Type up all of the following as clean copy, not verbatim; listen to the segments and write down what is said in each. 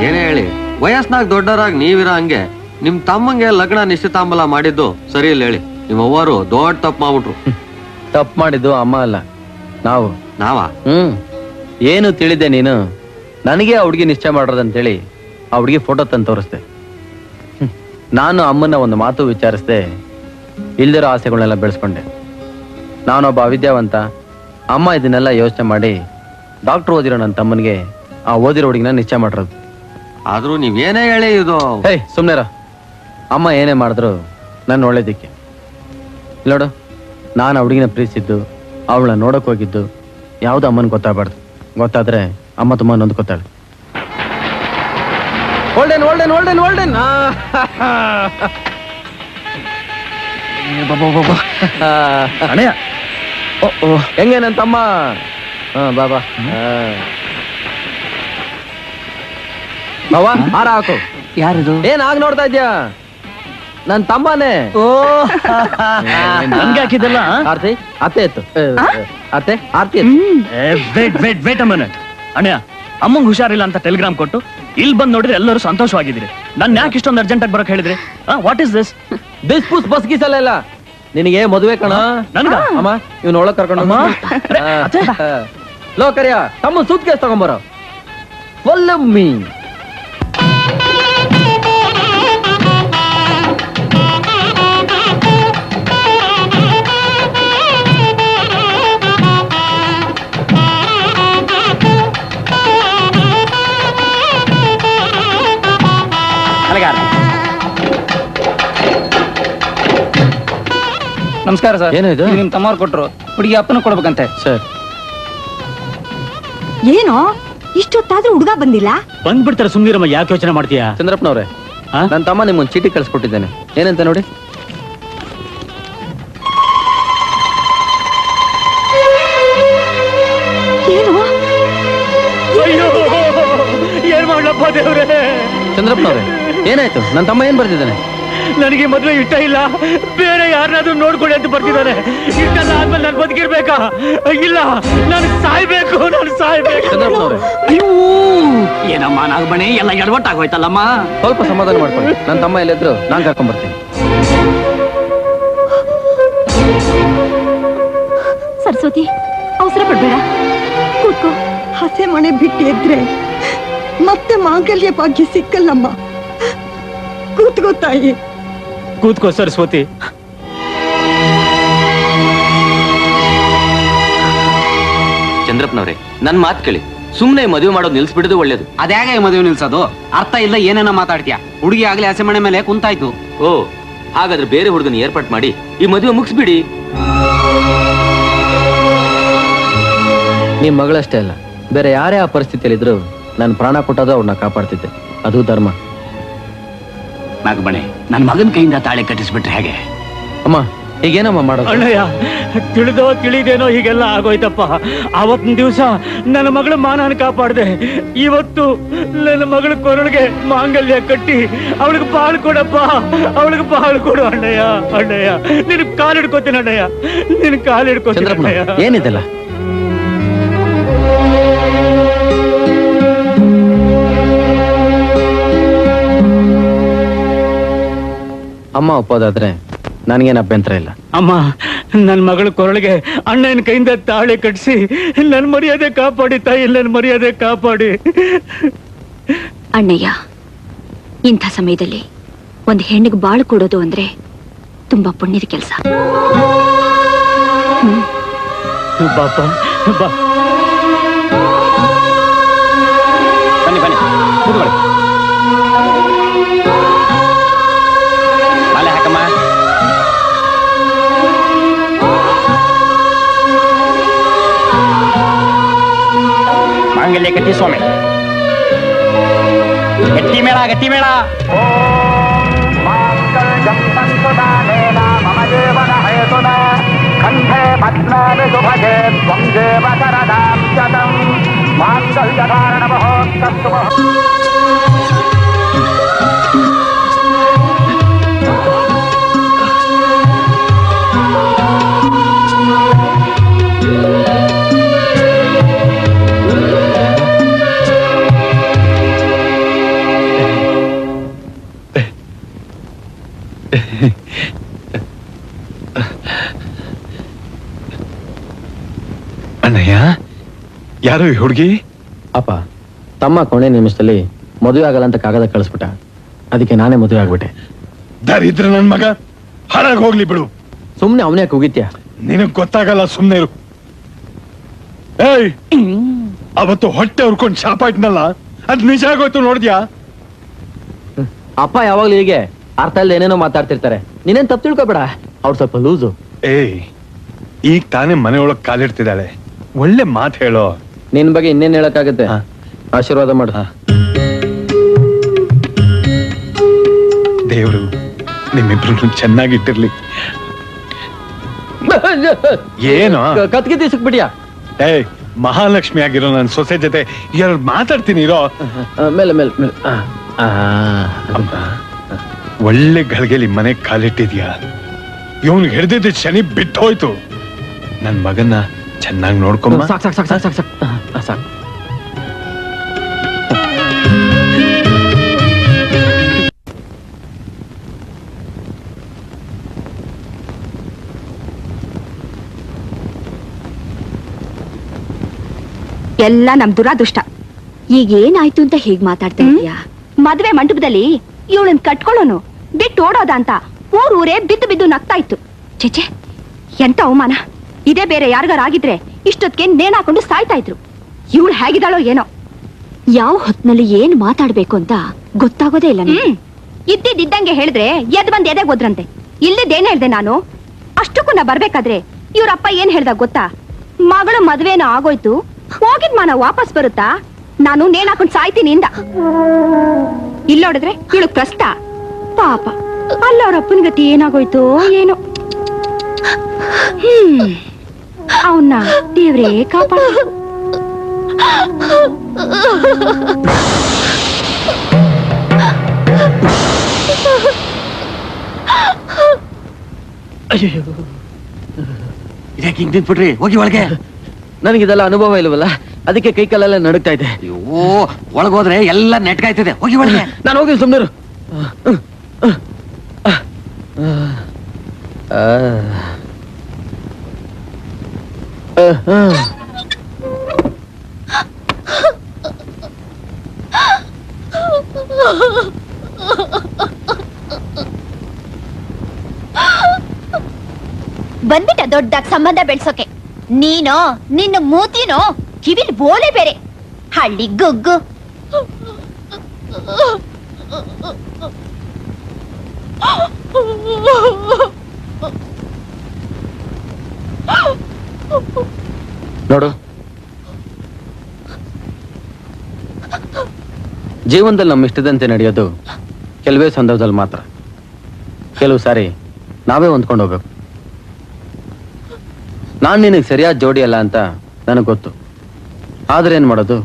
ಏನೇ ಹೇಳಿ, ವಯಸ್ನಾಗ ದೊಡ್ಡರಾಗಿ ನೀವಿರ ಹಂಗೆ ನಿಮ್ ತಮ್ಮಂಗೆ ಲಗ್ನ ನಿಶ್ಚಿತಾಂಬಲ ಮಾಡಿದ್ದು ಸರಿ ಇಲ್ಲ ಹೇಳಿ. ನಿಮ್ಮ ಅವ್ವರು ದೊಡ್ಡ ತಪ್ಪು ಮಾಡ್ಬಿಟ್ರು. ತಪ್ಪು ಮಾಡಿದ್ದು ಅಮ್ಮ ಅಲ್ಲ, ನಾವು. ನಾವಾ? ಏನು ತಿಳಿದೆ ನೀನು? ನನಗೆ ಆ ಹುಡುಗಿ ನಿಶ್ಚಯ ಮಾಡೋದಂತೇಳಿ ಆ ಹುಡುಗಿ ಫೋಟೋ ತಂದು ತೋರಿಸ್ದೆ. ನಾನು ಅಮ್ಮನ ಒಂದು ಮಾತು ವಿಚಾರಿಸ್ದೆ, ಇಲ್ದಿರೋ ಆಸೆಗಳನ್ನೆಲ್ಲ ಬೆಳೆಸ್ಕೊಂಡೆ. ನಾನೊಬ್ಬ ಅವಿದ್ಯಾವಂತ. ಅಮ್ಮ ಇದನ್ನೆಲ್ಲ ಯೋಚನೆ ಮಾಡಿ ಡಾಕ್ಟರ್ ಓದಿರೋ ನನ್ನ ತಮ್ಮನಿಗೆ ಆ ಓದಿರೋ ಹುಡುಗಿನ ನಿಶ್ಚಯ ಮಾಡಿರೋದು. ಆದ್ರೂ ನೀವೇನೇ ಹೇಳಿ ಇದು. ಹೇ ಸುಮ್ನೆರ. ಅಮ್ಮ ಏನೇ ಮಾಡಿದ್ರು ನನ್ನ ಒಳ್ಳೇದಿಕ್ಕೆ. ನೋಡು, ನಾನು ಆ ಹುಡುಗಿನ ಪ್ರೀತಿಸಿದ್ದು, ಅವಳನ್ನ ನೋಡಕ್ ಹೋಗಿದ್ದು ಯಾವ್ದು ಅಮ್ಮನ ಗೊತ್ತಾಗಬಾರ್ದು. ಗೊತ್ತಾದ್ರೆ ಅಮ್ಮ ತುಂಬಾ ನೊಂದ್ಕೊತಾಳೆ. ಓಲ್ಡನ್ ಓಲ್ಡನ್ ಓಲ್ಡನ್ ಓಲ್ಡನ್ ಹೆಂಗೆ ನನ್ನ ತಮ್ಮ? ಬಾಬಾ ಬಾಬಾ ಹಾರ ಹಾಕು. ಯಾರಿದು? ಏನ್ ಆಗ ನೋಡ್ತಾ ಇದ್ಯಾ? ನನ್ ತಮ್ಮನೇ. ನನ್ಗೆ ಹಾಕಿದ್ದಲ್ಲ. ಆರ್ತಿ ಅತ್ತೆ ಎತ್ತು. ಅತ್ತೆ ಆರ್ತಿ ವೇಟ್ ಅ ಮಿನಿಟ್. ಅಣ್ಣ, ಅಮ್ಮಂಗ್ ಹುಷಾರಿಲ್ಲ ಅಂತ ಟೆಲಿಗ್ರಾಮ್ ಕೊಟ್ಟು ಇಲ್ಲಿ ಬಂದ್ ನೋಡಿದ್ರೆ ಎಲ್ಲರೂ ಸಂತೋಷವಾಗಿದ್ದೀರಿ. ನನ್ ಯಾಕೆ ಇಷ್ಟೊಂದು ಅರ್ಜೆಂಟ್ ಆಗಿ ಬರಕ್ ಹೇಳಿದ್ರಿ? What is this? ದಿಸ್ ಪುಸ್ ಬಸ್ ಗೀಸಲ್ಲ ಇಲ್ಲ. ನಿನಗೆ ಮದುವೆ ಕಣ. ನನ್ಗ? ಅಮ್ಮ ಇವ್ನ ಒಳಗ್ ಕರ್ಕೊಂಡು ಲೋ ಕರಿಯ ತಮ್ಮ ಸೂಟ್ ಕೇಸ್ ತಗೊಂಬರೋ. ಒಲ್ಲಮ್ಮಿ ನಮಸ್ಕಾರ ಸರ್. ಏನು ಇದು? ನಿಮ್ ತಮ್ಮವ್ರು ಕೊಟ್ರು, ಹುಡುಗಿ ಅಪ್ಪನ ಕೊಡ್ಬೇಕಂತೆ. ಸರ್ ಏನೋ ಇಷ್ಟೊತ್ತಾದ್ರೂ ಹುಡುಗ ಬಂದಿಲ್ಲ? ಬಂದ್ಬಿಡ್ತಾರೆ, ಸುಮ್ನಿರಮ್ಮ. ಯಾಕೆ ಯೋಚನೆ ಮಾಡ್ತೀಯಾ? ಚಂದ್ರಪ್ಪನವ್ರೆ, ನನ್ನ ತಮ್ಮ ನಿಮ್ಗೊಂದು ಚೀಟಿ ಕಳ್ಸಿಕೊಟ್ಟಿದ್ದೇನೆ. ಏನಂತ ನೋಡಿ. ಏನು? ಏನ್ ಮಾಡ್ಲಪ್ಪ ದೇವ್ರೆ? ಚಂದ್ರಪ್ಪನವ್ರೆ, ಏನಾಯ್ತು? ನನ್ನ ತಮ್ಮ ಏನ್ ಬರ್ತಿದ್ದಾನೆ? ನನಗೆ ಮದ್ವೆ ಇಷ್ಟ ಇಲ್ಲ, ಬೇರೆ ಯಾರನ್ನಾದ್ರೂ ನೋಡ್ಕೊಳ್ಳಿ ಅಂತ ಬರ್ತಿದ್ದಾನೆ. ಇಷ್ಟೆಲ್ಲ ಆದ್ಮೇಲೆ ನಾನು ಬದುಕಿರ್ಬೇಕಾ? ಇಲ್ಲ, ನಾನು ಸಾಯ್ಬೇಕು. ಚಂದ್ರಪ್ಪನವ್ರೆ, ಏನಮ್ಮ ನಾಗಮಣಿ, ಎಲ್ಲ ಎಡವಟ್ಟಾಗೋಯ್ತಲ್ಲಮ್ಮ. ಸ್ವಲ್ಪ ಸಮಾಧಾನ ಮಾಡ್ಕೊಳ್ಳಿ. ನನ್ನ ತಮ್ಮ ಎಲ್ಲಿದ್ರು ನಾನ್ ಕರ್ಕೊಂಡ್ ಬರ್ತೀನಿ. ಸರಸ್ವತಿ, ಅವಸರ ಪಡ್ಬೇಡ, ಕೂತ್ಕೋ. ಹಸೆ ಮನೆ ಬಿಟ್ಟು ಎದ್ರೆ ಮತ್ತೆ ಮಾಂಗಲ್ಯ ಭಾಗ್ಯ ಸಿಕ್ಕಲ್ಲಮ್ಮ. ಕೂತ್ಕೋ ತಾಯಿ. ಕೂತ್ಕೋ ಸರಸ್ವತಿ. ಚಂದ್ರಪ್ಪನವ್ರೆ, ನನ್ ಮಾತು ಕೇಳಿ. ಸುಮ್ನೆ ಮದುವೆ ಮಾಡೋದು ನಿಲ್ಸ್ಬಿಡೋದು ಒಳ್ಳೇದು. ಅದ್ಯಾಗ ಮದುವೆ ನಿಲ್ಸೋದು? ಅರ್ಥ ಇಲ್ಲ, ಏನೇನೋ ಮಾತಾಡ್ತೀಯ. ಹುಡುಗಿ ಆಗ್ಲೇ ಹಸೆ ಮನೆ ಮೇಲೆ ಕುಂತಾಯ್ತು. ಓ, ಹಾಗಾದ್ರೆ ಬೇರೆ ಹುಡುಗನ ಏರ್ಪಾಟ್ ಮಾಡಿ ಈ ಮದುವೆ ಮುಗಿಸ್ಬಿಡಿ. ನಿಮ್ ಮಗಳಷ್ಟೇ ಅಲ್ಲ, ಬೇರೆ ಯಾರೇ ಆ ಪರಿಸ್ಥಿತಿಯಲ್ಲಿದ್ರು ನಾನು ಪ್ರಾಣ ಕೊಟ್ಟೋದು ಅವ್ರನ್ನ ಕಾಪಾಡ್ತಿದ್ದೆ. ಅದು ಧರ್ಮ. ನಾಗಮಣಿ, ನನ್ನ ಮಗನ ಕೈಯಿಂದ ತಾಳಿ ಕಟ್ಟಿಸ್ಬಿಟ್ರೆ ಹೇಗೆ? ಅಮ್ಮ, ಈಗೇನಮ್ಮ ಮಾಡೋದು? ಅಣ್ಣಯ್ಯ, ತಿಳಿದೋ ತಿಳಿದೇನೋ ಹೀಗೆಲ್ಲ ಆಗೋಯ್ತಪ್ಪ. ಆವತ್ತಿನ ದಿವಸ ನನ್ನ ಮಗಳ ಮಾನನ ಕಾಪಾಡ್ದೆ. ಇವತ್ತು ನನ್ನ ಮಗಳ ಕೊರಳಿಗೆ ಮಾಂಗಲ್ಯ ಕಟ್ಟಿ ಅವಳಿಗೆ ಪಾಲು ಕೊಡಪ್ಪ, ಅವಳಿಗೆ ಪಾಲು ಕೊಡು ಅಣ್ಣಯ್ಯ. ಅಣ್ಣಯ್ಯ, ನಿನ್ ಕಾಲು ಹಿಡ್ಕೋತೀನಿ ಅಣ್ಣಯ್ಯ, ನಿನ್ ಕಾಲು ಹಿಡ್ಕೋತೀನಿ ಅಣ್ಣಯ್ಯ. ಏನಿದೆಲ್ಲ? ಅಮ್ಮ ಒಪ್ಪೋದಾದ್ರೆ ನನಗೇನು ಅಭ್ಯಂತರ ಇಲ್ಲ. ಅಮ್ಮ, ನನ್ನ ಮಗಳ ಕೊರಳಿಗೆ ಅಣ್ಣನ ಕೈಯಿಂದ ತಾಳಿ ಕಟ್ಟಿಸಿ ನನ್ನ ಮರ್ಯಾದೆ ಕಾಪಾಡಿ ತಾಯಿ, ನನ್ನ ಮರ್ಯಾದೆ ಕಾಪಾಡಿ. ಅಣ್ಣಯ್ಯ, ಇಂಥ ಸಮಯದಲ್ಲಿ ಒಂದು ಹೆಣ್ಣಿಗೆ ಬಾಳು ಕೊಡೋದು ಅಂದ್ರೆ ತುಂಬಾ ಪುಣ್ಯದ ಕೆಲಸ. ಬಾಪ ಬಾ. ಬನ್ನಿ ಬನ್ನಿ, ಕೂತ್ಕೊಳ್ಳಿ. ಮಾಲೆ ಹಾಕಮ್ಮ. ಮಾಂಗಲ್ಯ ಕಟ್ಟಿ ಸ್ವಾಮಿ. ಗಟ್ಟಿ ಮೇಳ, ಗಟ್ಟಿ ಮೇಳ. ಕಂಠೆ ಪದ್ಮಾನಿ ಸುಭಗೆ ತ್ವಂ ದೇವ ಶರದಾಂ ಶತಂ ಮಾಂಗಲ್ಯ ಧಾರಣ ಮಹೋತ್ಸವ. ಅಣ್ಣಯ್ಯ, ಯಾರು ಈ ಹುಡುಗಿ? ಅಪ್ಪ, ತಮ್ಮ ಕೊನೆ ನಿಮಿಷದಲ್ಲಿ ಮದುವೆ ಆಗಲ್ಲ ಅಂತ ಕಾಗದ ಕಳಿಸ್ಬಿಟ್ಟ. ಅದಕ್ಕೆ ನಾನೇ ಮದುವೆ ಆಗ್ಬಿಟ್ಟೆ. ದರಿದ್ರ ನನ್ ಮಗ, ಹಾಳಾಗಿ ಹೋಗ್ಲಿ ಬಿಡು. ಸುಮ್ನೆ ಅವನೇ ಕೂಗಿತ್ಯ. ನಿನಗ್ ಗೊತ್ತಾಗಲ್ಲ, ಸುಮ್ನೆ ಇರು. ಏಯ್, ಅವತ್ತು ಹೊಟ್ಟೆ ಉರ್ಕೊಂಡ್ ಶಾಪ ಇಟ್ನಲ್ಲ, ಅದ್ ನಿಜ ಆಗೋಯ್ತು ನೋಡಿದ್ಯಾ? ಅಪ್ಪ ಯಾವಾಗ್ಲೂ ಹೀಗೆ ಅರ್ಥ ಇಲ್ಲದೆ ಏನೇನೋ ಮಾತಾಡ್ತಿರ್ತಾರೆ. ನೀನೇನ್ ತಪ್ಪು ತಿಳ್ಕೊಬೇಡ, ಅವ್ರು ಸ್ವಲ್ಪ ಲೂಸು. ಏಯ್, ಈಗ ತಾನೇ ಮನೆಯೊಳಗ್ ಕಾಲಿಡ್ತಿದ್ದಾಳೆ, ಒಳ್ಳೆ ಮಾತು ಹೇಳೋ. ನಿನ್ ಬಗ್ಗೆ ಇನ್ನೇನ್ ಹೇಳಕ್ಕಾಗತ್ತೆ? ಹಾ. ಆಶೀರ್ವಾದ ಮಾಡು. ದೇವ್ರು ನಿಮ್ಮಿಬ್ರು ಚೆನ್ನಾಗಿಟ್ಟಿರ್ಲಿ. ಏನು? ಕತ್ಗೆ ಸಿಕ್ಬಿಟ್ಯಾ? ಏಯ್, ಮಹಾಲಕ್ಷ್ಮಿ ಆಗಿರೋ ನನ್ನ ಸೊಸೆ ಜೊತೆ ಎರಡು ಮಾತಾಡ್ತೀನಿ ಇರೋ. ಮೇಲೆ ಮೇಲೆ ಮೇಲೆ. ಅಮ್ಮ, ಒಳ್ಳೆ ಗಳಿಗೆಲಿ ಮನೆ ಕಾಲಿಟ್ಟಿದ್ಯಾ. ಇವನ್ ಹಿಡ್ದಿದ್ದ ಶನಿ ಬಿಟ್ಟೋಯ್ತು. ನನ್ ಮಗನ್ನ ಚೆನ್ನಾಗಿ ನೋಡ್ಕೊಂಬ. ಸಾಕ್ ಸಾಕ್ ಸಾಕ್ ಸಾಕ್ ಸಾಕ್ ಸಾಕ್ ಸಾಕ್. ಎಲ್ಲ ನಮ್ ದುರಾದೃಷ್ಟ. ಈಗ ಏನಾಯ್ತು ಅಂತ ಹೀಗ್ ಮಾತಾಡ್ತಾ ಇದೀಯಾ? ಮದ್ವೆ ಮಂಟಪದಲ್ಲಿ ಇವಳನ್ ಕಟ್ಕೊಳ್ಳೋನು ಬಿಟ್ಟು ಓಡೋದ ಅಂತ ಊರೇ ಬಿದ್ದು ಬಿದ್ದು ನಗ್ತಾ ಇತ್ತು. ಚೇಚೆ, ಎಂತ ಅವಮಾನ! ಇದೇ ಬೇರೆ ಯಾರಿಗಾರ ಆಗಿದ್ರೆ ಇಷ್ಟೊತ್ತಿಗೆ ನೇಣ್ ಹಾಕೊಂಡು ಸಾಯ್ತಾ ಇದ್ರು. ಇವಳು ಹೇಗಿದ್ದಾಳೋ ಏನೋ. ಯಾವ ಹೊತ್ನಲ್ಲಿ ಏನ್ ಮಾತಾಡ್ಬೇಕು ಅಂತ ಗೊತ್ತಾಗೋದೇ ಇಲ್ಲ. ಇದ್ದಿದ್ದಂಗೆ ಹೇಳಿದ್ರೆ ಎದ್ ಬಂದ್ ಎದೆ ಹೋದ್ರಂತೆ. ಇಲ್ಲಿದ್ದೇನ್ ಹೇಳ್ದೆ ನಾನು? ಅಷ್ಟಕ್ಕೂ ನಾ ಬರ್ಬೇಕಾದ್ರೆ ಇವ್ರಪ್ಪ ಏನ್ ಹೇಳ್ದ ಗೊತ್ತಾ? ಮಗಳ ಮದ್ವೆನ ಆಗೋಯ್ತು, ಹೋಗಿದ್ ಮಾನ ವಾಪಸ್ ಬರುತ್ತಾ, ನಾನು ನೇಣ್ ಹಾಕೊಂಡ್ ಸಾಯ್ತೀನಿ ಇಂದ. ಇಲ್ಲೋಡಿದ್ರೆ ಇವಳು ಕಷ್ಟ ಪಾಪ. ಅಲ್ಲ ಅವ್ರ ಅಪ್ಪನ ಗತಿ ಏನಾಗೋಯ್ತು ಏನೋ. ಅವನ್ನ ದೇವ್ರೇ ಕಾಪಾಡ. ಇದಕ್ಕೆ ಹಿಂಗ್ ನಿಂತ್ಬಿಟ್ರಿ, ಹೋಗಿ ಒಳಗೆ. ನನಗಿದೆಲ್ಲ ಅನುಭವ ಇಲ್ವಲ್ಲ, ಅದಕ್ಕೆ ಕೈ ಕಾಲೆಲ್ಲ ನಡುಗ್ತಾ ಇದೆ. ಅಯ್ಯೋ, ಒಳಗೋದ್ರೆ ಎಲ್ಲ ನೆಟ್ಗಾಯ್ತದೆ, ಹೋಗಿ ಒಳಗೆ. ನಾನು ಹೋಗಿ ಸುಮ್ಮನೆ. ಬಂದ್ಬಿಟ್ಟ ದೊಡ್ಡದಾಗ್ ಸಂಬಂಧ ಬೆಳ್ಸೋಕೆ. ನೀನೋ ನಿನ್ನ ಮೂತಿನೋ ಕಿವಿಲ್ ಬೋಲೆ ಬೇರೆ, ಹಳ್ಳಿ ಗುಗ್ಗು. ನೋಡು, ಜೀವನದಲ್ಲಿ ನಮ್ಮ ಇಷ್ಟದಂತೆ ನಡೆಯೋದು ಕೆಲವೇ ಸಂದರ್ಭದಲ್ಲಿ ಮಾತ್ರ. ಕೆಲವು ಸಾರಿ ನಾವೇ ಹೊಂದ್ಕೊಂಡು ಹೋಗ್ಬೇಕು. ನಾನು ನಿನಗೆ ಸರಿಯಾದ ಜೋಡಿ ಅಲ್ಲ ಅಂತ ನನಗೆ ಗೊತ್ತು. ಆದ್ರೆ ಏನ್ ಮಾಡೋದು,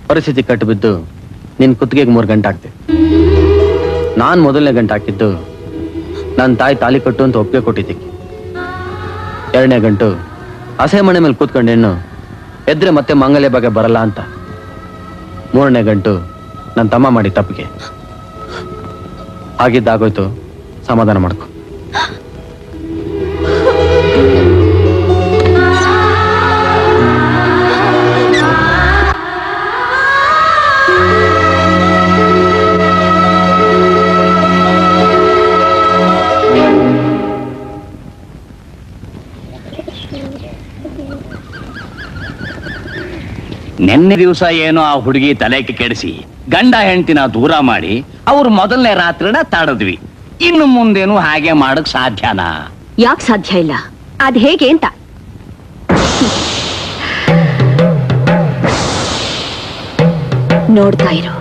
ಪರಿಸ್ಥಿತಿ ಕಟ್ಟಿಬಿದ್ದು ನಿನ್ ಕುತ್ತಿಗೆಗೆ 3 ಗಂಟೆ ಹಾಕ್ತೆ. ನಾನ್ ಮೊದಲನೇ ಗಂಟೆ ಹಾಕಿದ್ದು ನನ್ನ ತಾಯಿ ತಾಲಿ ಕಟ್ಟು ಅಂತ ಒಪ್ಪಿಗೆ ಕೊಟ್ಟಿದ್ದಕ್ಕೆ. 2ನೇ ಗಂಟು ಹಸೆ ಮನೆ ಮೇಲೆ ಕೂತ್ಕೊಂಡು ಹೆಣ್ಣು ಎದ್ರೆ ಮತ್ತೆ ಮಾಂಗಲ್ಯ ಬಗ್ಗೆ ಬರಲ್ಲ ಅಂತ. 3ನೇ ಗಂಟು ನನ್ನ ತಮ್ಮ ಮಾಡಿ ತಪ್ಪಿಗೆ. ಆಗಿದ್ದಾಗೋಯ್ತು, ಸಮಾಧಾನ ಮಾಡ್ಕೊ. ನೆನ್ನೆ ದಿವಸ ಏನೋ ಆ ಹುಡುಗಿ ತಲೆಗೆ ಕೆಡಿಸಿ ಗಂಡ ಹೆಂಡತಿನ ದೂರ ಮಾಡಿ ಅವ್ರು ಮೊದಲನೇ ರಾತ್ರಿನ ತಾಡದ್ವಿ. ಇನ್ನು ಮುಂದೇನು ಹಾಗೆ ಮಾಡಕ್ ಸಾಧ್ಯನಾ? ಯಾಕೆ ಸಾಧ್ಯ ಇಲ್ಲ? ಅದ್ ಹೇಗೆ ಅಂತ ನೋಡ್ತಾ ಇರೋ.